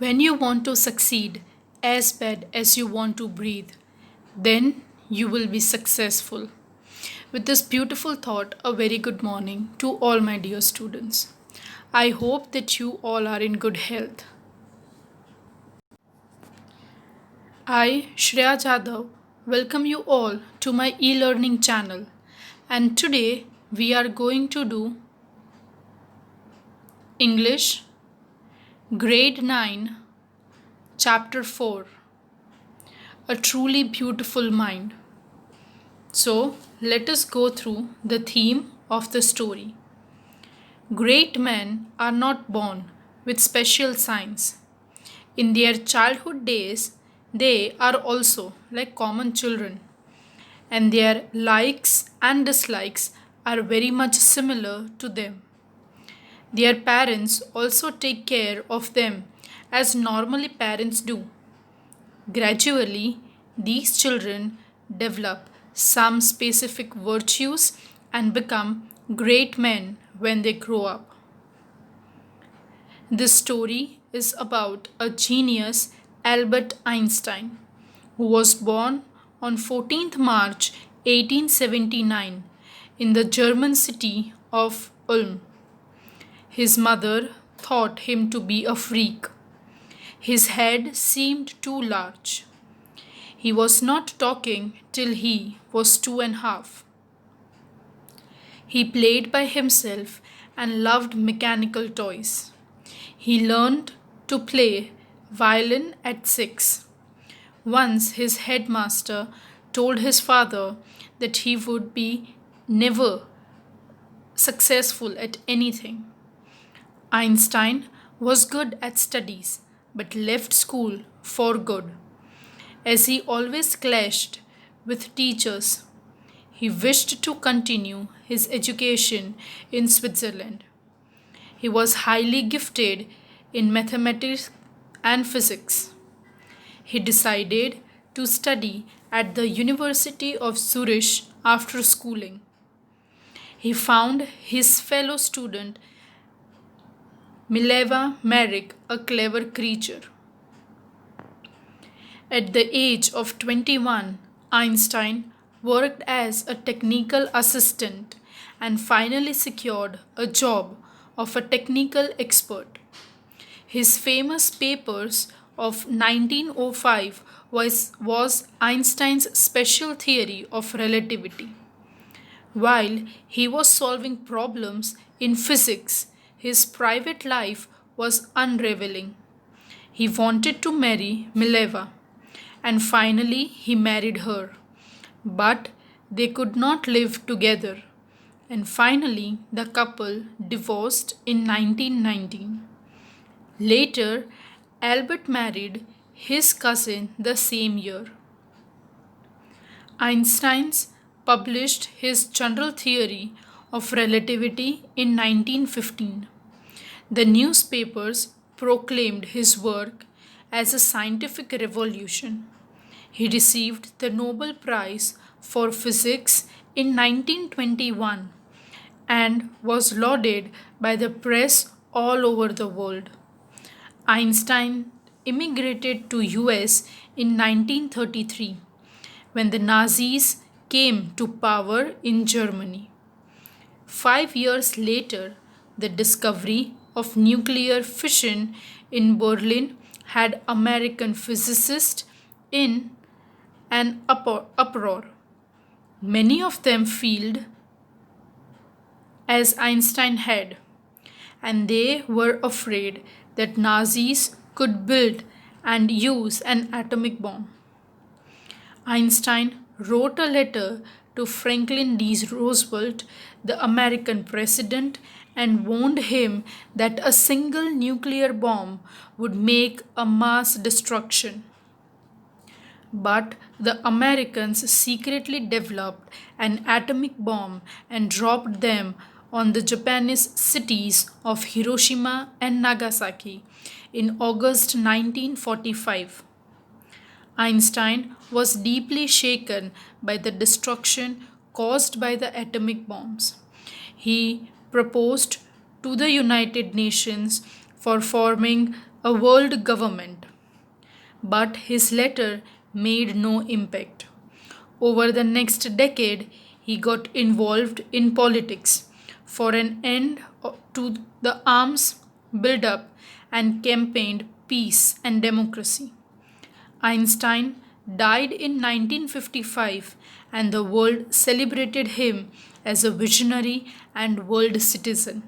When you want to succeed as bad as you want to breathe, then you will be successful. With this beautiful thought, a very good morning to all my dear students. I hope that you all are in good health. I, Shreya Jadhav, welcome you all to my e learning channel. And today we are going to do English, Grade 9, Chapter 4, A Truly Beautiful Mind. So, let us go through the theme of the story. Great men are not born with special signs. In their childhood days, they are also like common children, and their likes and dislikes are very much similar to them. Their parents also take care of them as normally parents do. Gradually, these children develop some specific virtues and become great men when they grow up. This story is about a genius, Albert Einstein, who was born on 14th March 1879 in the German city of Ulm. His mother thought him to be a freak. His head seemed too large. He was not talking till he was 2.5. He played by himself and loved mechanical toys. He learned to play violin at 6. Once his headmaster told his father that he would be never successful at anything. Einstein was good at studies but left school for good. As he always clashed with teachers, he wished to continue his education in Switzerland. He was highly gifted in mathematics and physics. He decided to study at the University of Zurich after schooling. He found his fellow student Mileva Maric a clever creature. At the age of 21, Einstein worked as a technical assistant and finally secured a job of a technical expert. His famous papers of 1905 was Einstein's special theory of relativity. While he was solving problems in physics, his private life was unraveling. He wanted to marry Mileva, and finally he married her. But they could not live together, and finally the couple divorced in 1919. Later, Albert married his cousin the same year. Einstein published his general theory of relativity in 1915. The newspapers proclaimed his work as a scientific revolution. He received the Nobel Prize for Physics in 1921 and was lauded by the press all over the world. Einstein immigrated to US in 1933 when the Nazis came to power in Germany. 5 years later, the discovery of nuclear fission in Berlin had American physicists in an uproar. Many of them failed as Einstein had, and they were afraid that Nazis could build and use an atomic bomb. Einstein wrote a letter to Franklin D. Roosevelt, the American president, and warned him that a single nuclear bomb would make a mass destruction. But the Americans secretly developed an atomic bomb and dropped them on the Japanese cities of Hiroshima and Nagasaki in August 1945. Einstein was deeply shaken by the destruction caused by the atomic bombs. He proposed to the United Nations for forming a world government. But his letter made no impact. Over the next decade, he got involved in politics for an end to the arms buildup and campaigned peace and democracy. Einstein died in 1955 and the world celebrated him as a visionary and world citizen.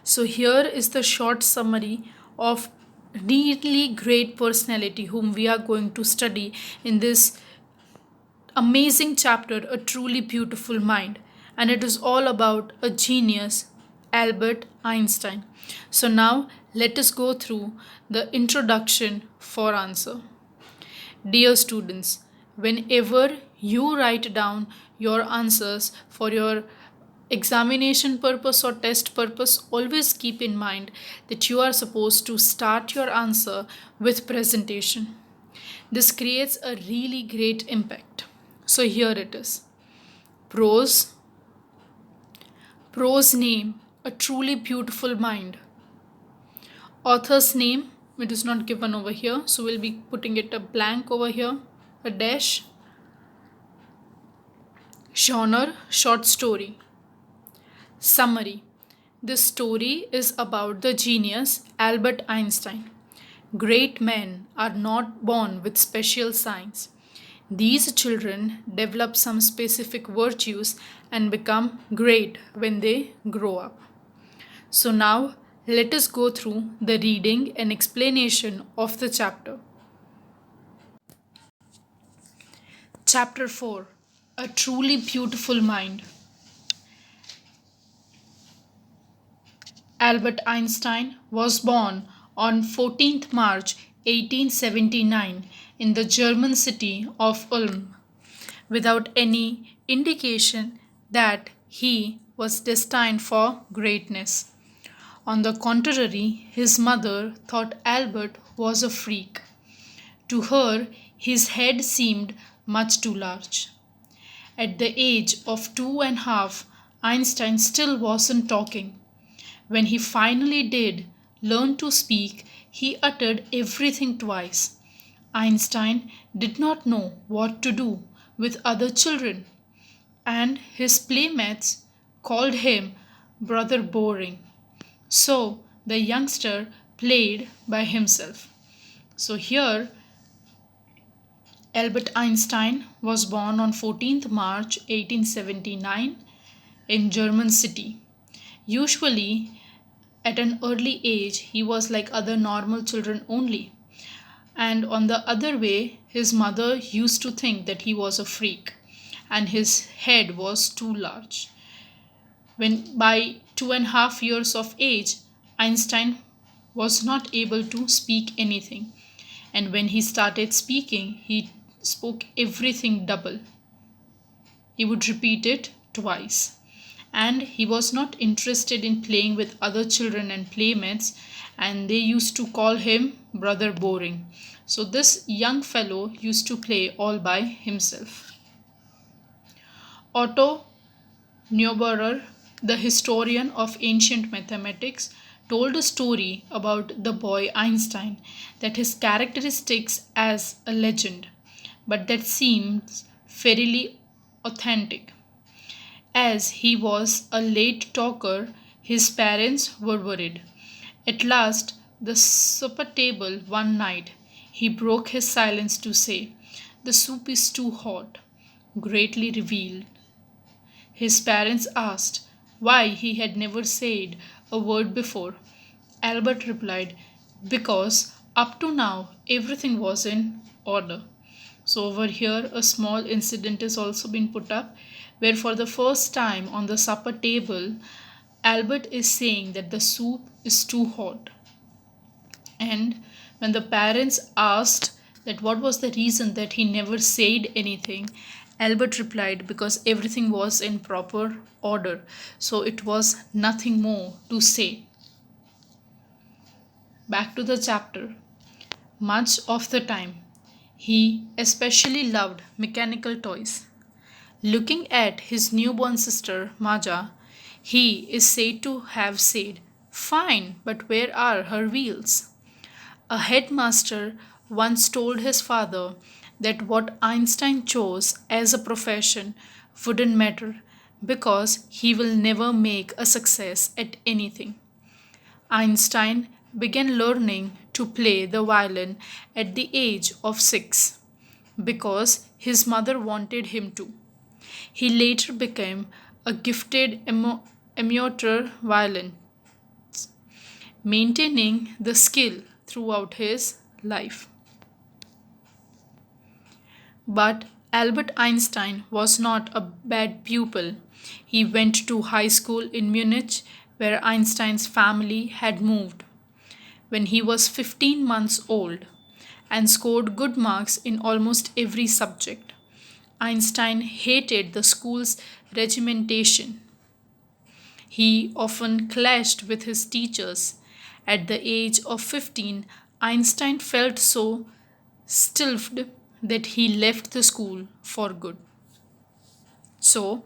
So here is the short summary of really great personality whom we are going to study in this amazing chapter, A Truly Beautiful Mind. And it is all about a genius, Albert Einstein. So now let us go through the introduction for answer. Dear students, whenever you write down your answers for your examination purpose or test purpose, always keep in mind that you are supposed to start your answer with presentation. This creates a really great impact. So here it is. Prose. Prose name, A Truly Beautiful Mind. Author's name, it is not given over here, so we'll be putting it a blank over here, a dash. Genre, short story. Summary. This story is about the genius Albert Einstein. Great men are not born with special signs. These children develop some specific virtues and become great when they grow up. So now let us go through the reading and explanation of the chapter. Chapter 4, A Truly Beautiful Mind. Albert Einstein was born on 14th March 1879 in the German city of Ulm, without any indication that he was destined for greatness. On the contrary, his mother thought Albert was a freak. To her, his head seemed much too large. At the age of 2.5, Einstein still wasn't talking. When he finally did learn to speak, he uttered everything twice. Einstein did not know what to do with other children, and his playmates called him Brother Boring. So the youngster played by himself. So here, Albert Einstein was born on 14th March 1879 in German city. Usually, at an early age, he was like other normal children only. And on the other way, his mother used to think that he was a freak and his head was too large. When by 2.5 years of age, Einstein was not able to speak anything. And when he started speaking, he spoke everything double. He would repeat it twice. And he was not interested in playing with other children and playmates, and they used to call him Brother Boring. So this young fellow used to play all by himself. Otto Neuberger, the historian of ancient mathematics, told a story about the boy Einstein that his characteristics as a legend, but that seems fairly authentic. As he was a late talker, his parents were worried. At last, the supper table one night, he broke his silence to say, "The soup is too hot," greatly revealed. His parents asked why he had never said a word before. Albert replied, "Because up to now everything was in order." So over here a small incident is also been put up where for the first time on the supper table Albert is saying that the soup is too hot. And when the parents asked that what was the reason that he never said anything, Albert replied because everything was in proper order, so it was nothing more to say. Back to the chapter. Much of the time, he especially loved mechanical toys. Looking at his newborn sister, Maja, he is said to have said, Fine, but where are her wheels? A headmaster once told his father that what Einstein chose as a profession wouldn't matter because he will never make a success at anything. Einstein began learning to play the violin at the age of 6 because his mother wanted him to. He later became a gifted amateur violinist, maintaining the skill throughout his life. But Albert Einstein was not a bad pupil. He went to high school in Munich, where Einstein's family had moved when he was 15 months old and scored good marks in almost every subject. Einstein hated the school's regimentation. He often clashed with his teachers. At the age of 15, Einstein felt so stilted that he left the school for good. So,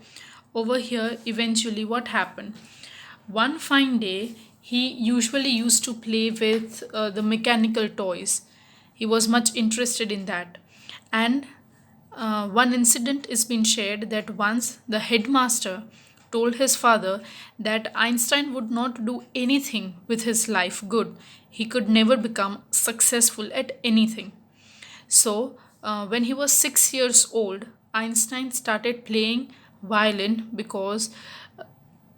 over here, eventually, what happened? One fine day, he usually used to play with the mechanical toys. He was much interested in that. And one incident is been shared that once the headmaster told his father that Einstein would not do anything with his life good. He could never become successful at anything. So, when he was 6 years old, Einstein started playing violin because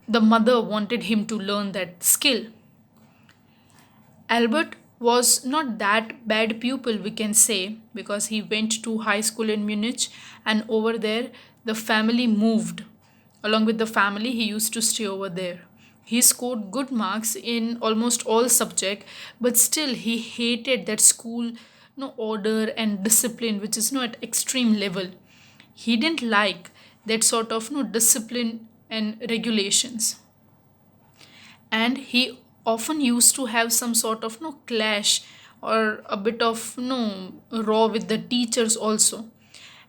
the mother wanted him to learn that skill. Albert was not that bad pupil, we can say, because he went to high school in Munich and over there the family moved. Along with the family, he used to stay over there. He scored good marks in almost all subject, but still he hated that school no order and discipline, which is no at extreme level. He didn't like that sort of no discipline and regulations, and he often used to have some sort of no clash or a bit of no raw with the teachers also.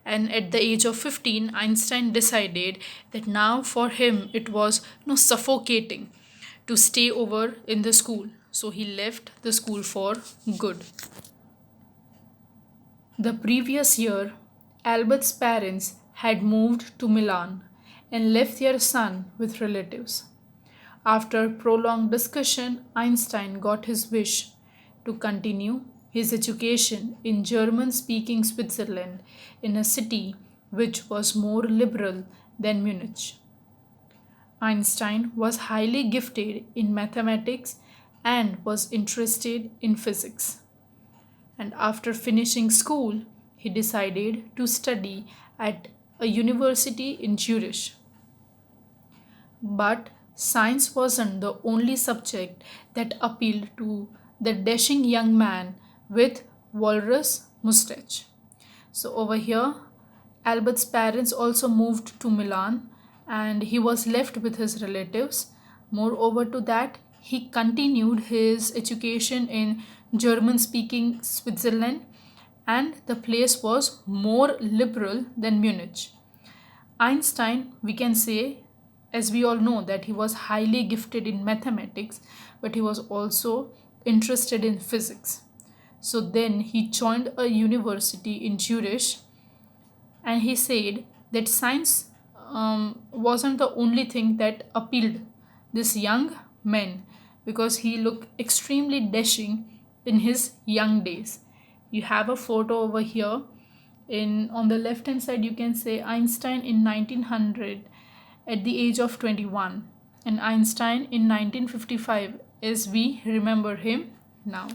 And at the age of 15, Einstein decided that now for him it was no suffocating to stay over in the school, so he left the school for good. The previous year, Albert's parents had moved to Milan and left their son with relatives. After prolonged discussion, Einstein got his wish to continue his education in German speaking Switzerland in a city which was more liberal than Munich. Einstein was highly gifted in mathematics and was interested in physics. And after finishing school, he decided to study at a university in Zurich. But science wasn't the only subject that appealed to the dashing young man with walrus mustache. So over here, Albert's parents also moved to Milan and he was left with his relatives. Moreover to that, he continued his education in German speaking Switzerland, and the place was more liberal than Munich. Einstein, we can say, as we all know, that he was highly gifted in mathematics, but he was also interested in physics. So then he joined a university in Zurich, and he said that science wasn't the only thing that appealed this young man because he looked extremely dashing in his young days. You have a photo over here. In on the left hand side, you can say Einstein in 1900 at the age of 21, and Einstein in 1955 as we remember him now.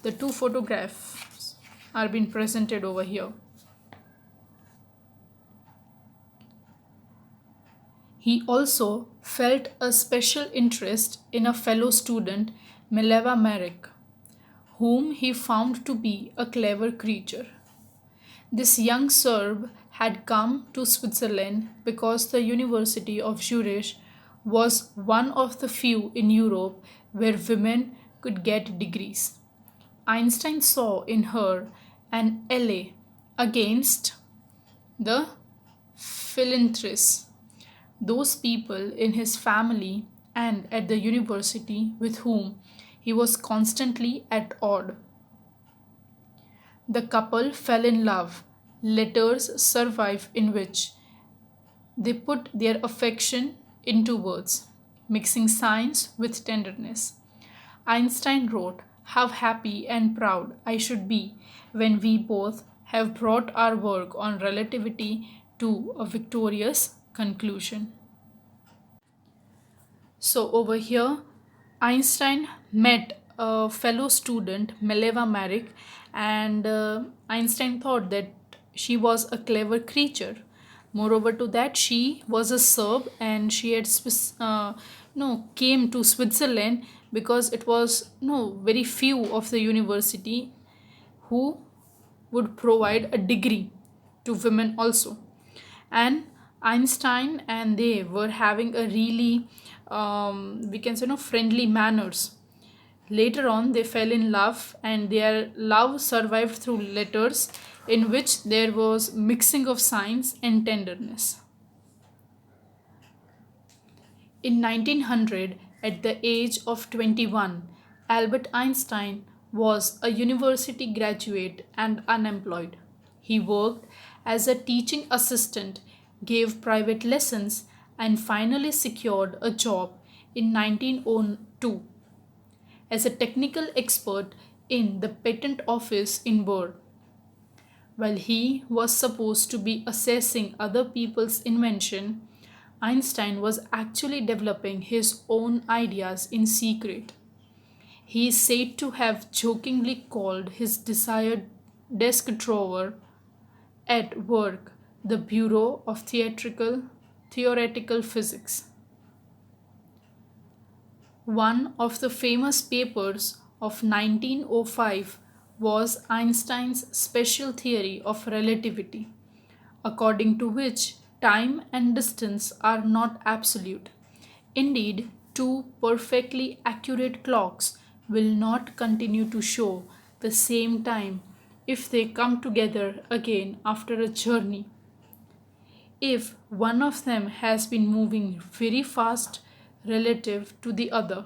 The two photographs are being presented over here. He also felt a special interest in a fellow student, Mileva Marek, whom he found to be a clever creature. This young Serb had come to Switzerland because the University of Zurich was one of the few in Europe where women could get degrees. Einstein saw in her an ally against the philanthropists, those people in his family and at the university with whom he was constantly at odds. The couple fell in love. Letters survive in which they put their affection into words, mixing science with tenderness. Einstein wrote, "How happy and proud I should be when we both have brought our work on relativity to a victorious conclusion." So, over here, Einstein met a fellow student, Mileva Maric, and Einstein thought that she was a clever creature. Moreover to that, she was a Serb and she had came to Switzerland because it was very few of the university who would provide a degree to women also. And Einstein and they were having a really we can say friendly manners. Later on they fell in love and their love survived through letters in which there was mixing of science and tenderness. In 1900, at the age of 21, Albert Einstein was a university graduate and unemployed. He worked as a teaching assistant, gave private lessons, and finally secured a job in 1902 as a technical expert in the patent office in Bern. While he was supposed to be assessing other people's invention, Einstein was actually developing his own ideas in secret. He is said to have jokingly called his desired desk drawer at work the Bureau of Theoretical Physics. One of the famous papers of 1905 was Einstein's special theory of relativity, according to which time and distance are not absolute. Indeed, two perfectly accurate clocks will not continue to show the same time if they come together again after a journey. If one of them has been moving very fast relative to the other.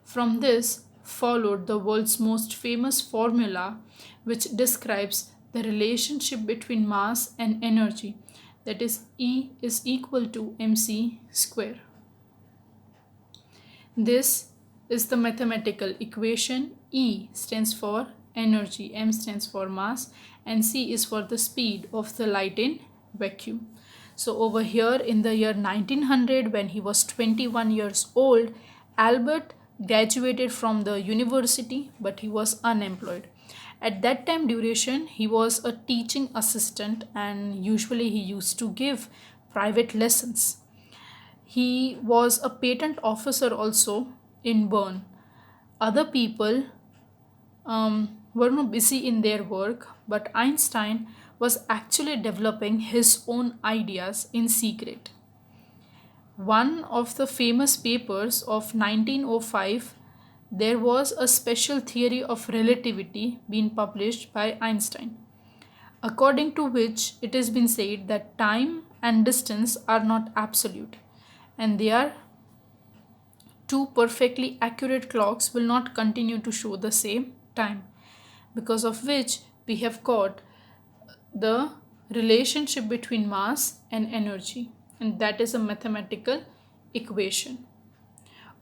From this followed the world's most famous formula, which describes the relationship between mass and energy, that is, E is equal to mc square. This is the mathematical equation. E stands for energy, m stands for mass, and c is for the speed of the light in vacuum. So over here in the year 1900, when he was 21 years old, Albert graduated from the university, but he was unemployed. At that time duration, he was a teaching assistant and usually he used to give private lessons. He was a patent officer also in Bern. Other people were not busy in their work, but Einstein was actually developing his own ideas in secret. One of the famous papers of 1905, there was a special theory of relativity being published by Einstein, according to which it has been said that time and distance are not absolute and they are two perfectly accurate clocks will not continue to show the same time, because of which we have got the relationship between mass and energy, and that is a mathematical equation.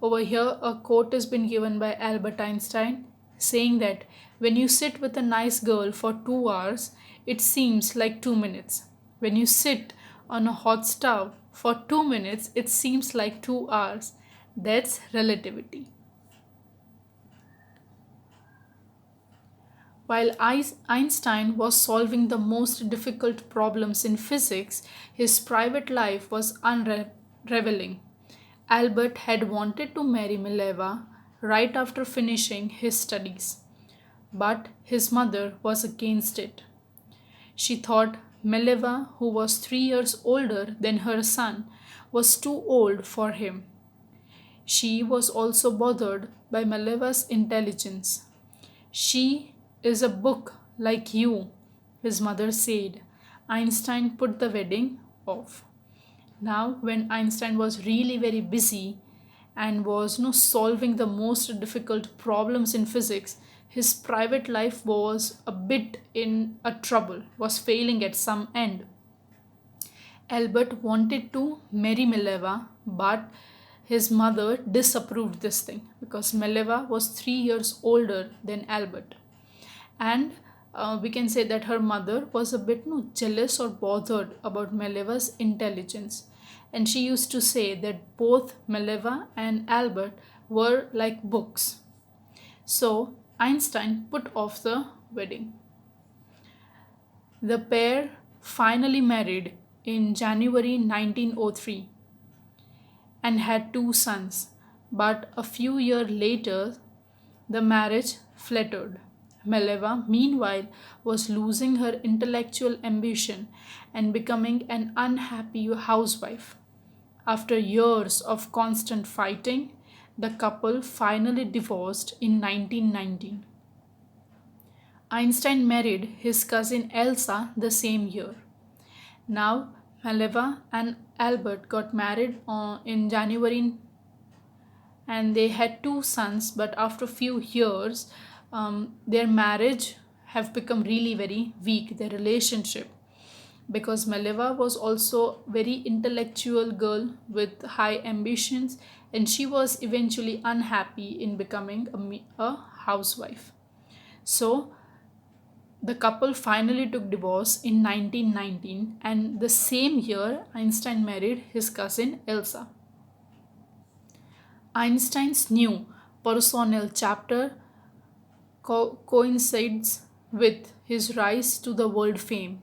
Over here, a quote has been given by Albert Einstein saying that when you sit with a nice girl for 2 hours, it seems like 2 minutes. When you sit on a hot stove for 2 minutes, it seems like 2 hours. That's relativity. While Einstein was solving the most difficult problems in physics, his private life was unraveling. Albert had wanted to marry Mileva right after finishing his studies, but his mother was against it. She thought Mileva, who was 3 years older than her son, was too old for him. She was also bothered by Mileva's intelligence. "She is a book like you," his mother said. Einstein put the wedding off. Now, when Einstein was really very busy and was solving the most difficult problems in physics, his private life was a bit in a trouble, was failing at some end. Albert wanted to marry Mileva, but his mother disapproved this thing because Mileva was 3 years older than Albert. And we can say that her mother was a bit jealous or bothered about Mileva's intelligence. And she used to say that both Mileva and Albert were like books. So Einstein put off the wedding. The pair finally married in January 1903 and had two sons, but a few years later the marriage faltered. Mileva, meanwhile, was losing her intellectual ambition and becoming an unhappy housewife. After years of constant fighting, the couple finally divorced in 1919. Einstein married his cousin Elsa the same year. Now, Mileva and Albert got married in January and they had two sons, but after a few years, their marriage have become really very weak, their relationship, because Mileva was also very intellectual girl with high ambitions, and she was eventually unhappy in becoming a housewife. So the couple finally took divorce in 1919, and the same year Einstein married his cousin Elsa. Einstein's new personnel chapter coincides with his rise to the world fame.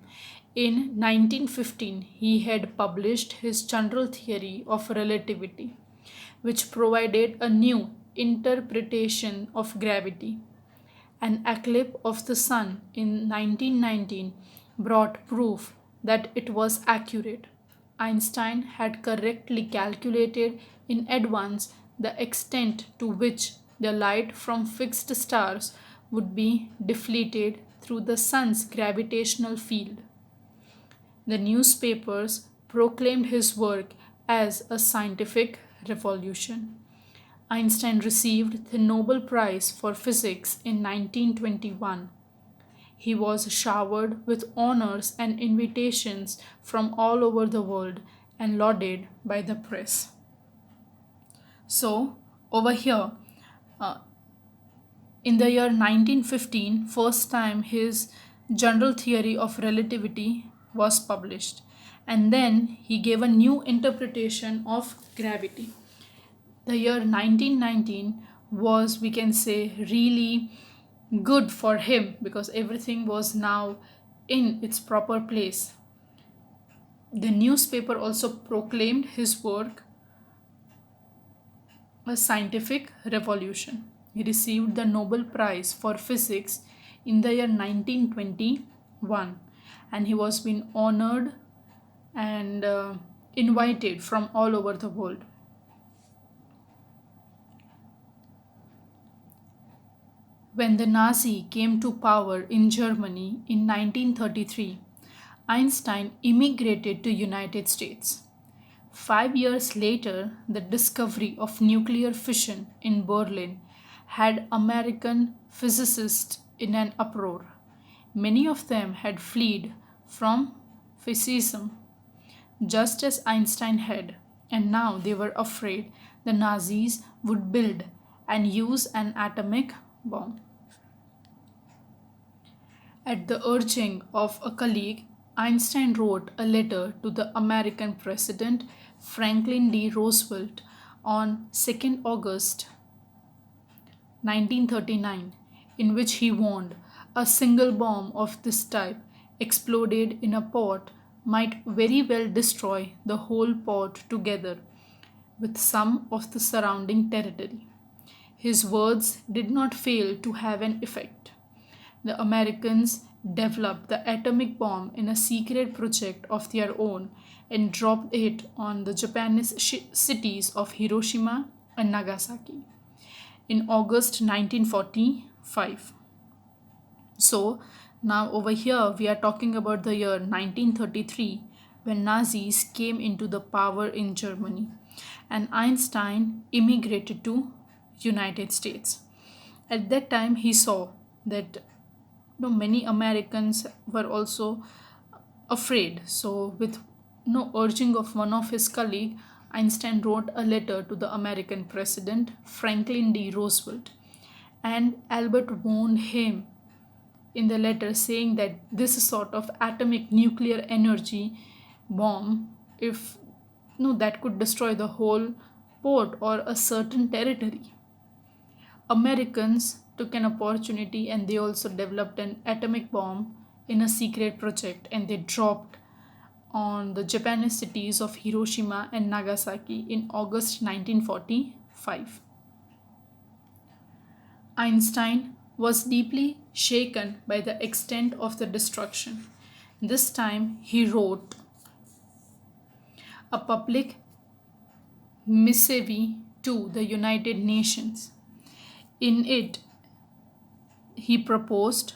In 1915, he had published his general theory of relativity, which provided a new interpretation of gravity. An eclipse of the sun in 1919 brought proof that it was accurate. Einstein had correctly calculated in advance the extent to which the light from fixed stars would be deflected through the sun's gravitational field. The newspapers proclaimed his work as a scientific revolution. Einstein received the Nobel Prize for Physics in 1921. He was showered with honors and invitations from all over the world and lauded by the press. So, over here, uh, in the year 1915, first time his general theory of relativity was published, and then he gave a new interpretation of gravity. The year 1919 was, we can say, really good for him because everything was now in its proper place. The newspaper also proclaimed his work a scientific revolution. He received the Nobel Prize for Physics in the year 1921, and he was being honored and invited from all over the world. When the Nazi came to power in Germany in 1933, Einstein immigrated to United States. 5 years later, the discovery of nuclear fission in Berlin had American physicists in an uproar. Many of them had fled from fascism, just as Einstein had, and now they were afraid the Nazis would build and use an atomic bomb. At the urging of a colleague, Einstein wrote a letter to the American President Franklin D. Roosevelt on 2nd August 1939, in which he warned a single bomb of this type exploded in a pot might very well destroy the whole pot together with some of the surrounding territory. His words did not fail to have an effect. The Americans developed the atomic bomb in a secret project of their own and dropped it on the Japanese cities of Hiroshima and Nagasaki in August 1945. So, now over here we are talking about the year 1933 when Nazis came into the power in Germany. and Einstein immigrated to United States. At that time, he saw that many Americans were also afraid. So, with urging of one of his colleague, Einstein wrote a letter to the American president Franklin D. Roosevelt, and Albert warned him in the letter saying that this sort of atomic nuclear energy bomb, if that could destroy the whole port or a certain territory. Americans took an opportunity and they also developed an atomic bomb in a secret project, and they dropped on the Japanese cities of Hiroshima and Nagasaki in August 1945. Einstein was deeply shaken by the extent of the destruction. This time he wrote a public missive to the United Nations. In it, he proposed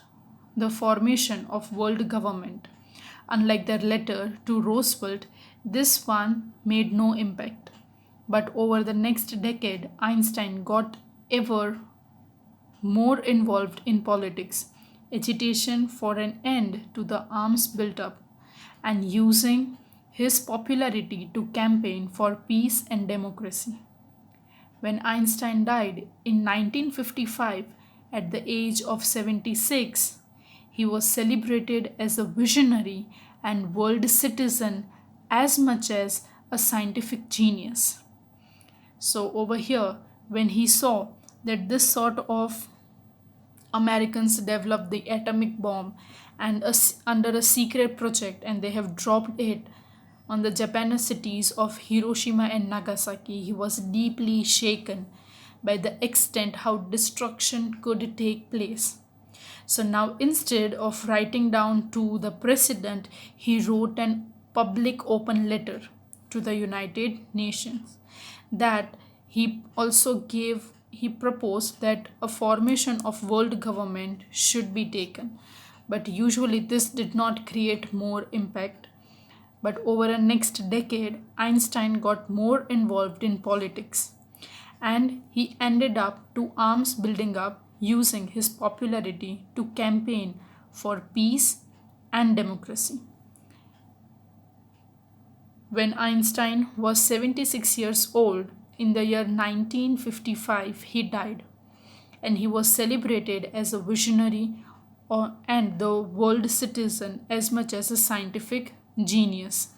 the formation of world government. Unlike their letter to Roosevelt, this one made no impact. But over the next decade, Einstein got ever more involved in politics, agitation for an end to the arms build-up, and using his popularity to campaign for peace and democracy. When Einstein died in 1955 at the age of 76, he was celebrated as a visionary and world citizen as much as a scientific genius. So, over here, when he saw that this sort of Americans developed the atomic bomb and under a secret project, and they have dropped it on the Japanese cities of Hiroshima and Nagasaki, he was deeply shaken by the extent how destruction could take place. So now, instead of writing down to the president, he wrote an public open letter to the United Nations that he proposed that a formation of world government should be taken. But usually this did not create more impact. But over the next decade, Einstein got more involved in politics, and he ended up to arms building up using his popularity to campaign for peace and democracy. When Einstein was 76 years old, in the year 1955, he died, and he was celebrated as a visionary and the world citizen as much as a scientific genius.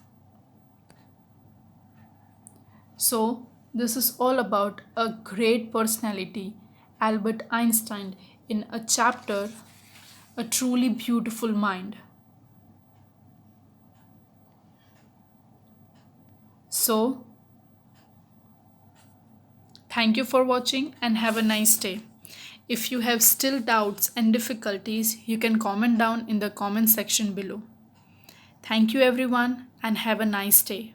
So, this is all about a great personality, Albert Einstein, in a chapter, A Truly Beautiful Mind. So, thank you for watching and have a nice day. If you have still doubts and difficulties, you can comment down in the comment section below. Thank you everyone and have a nice day.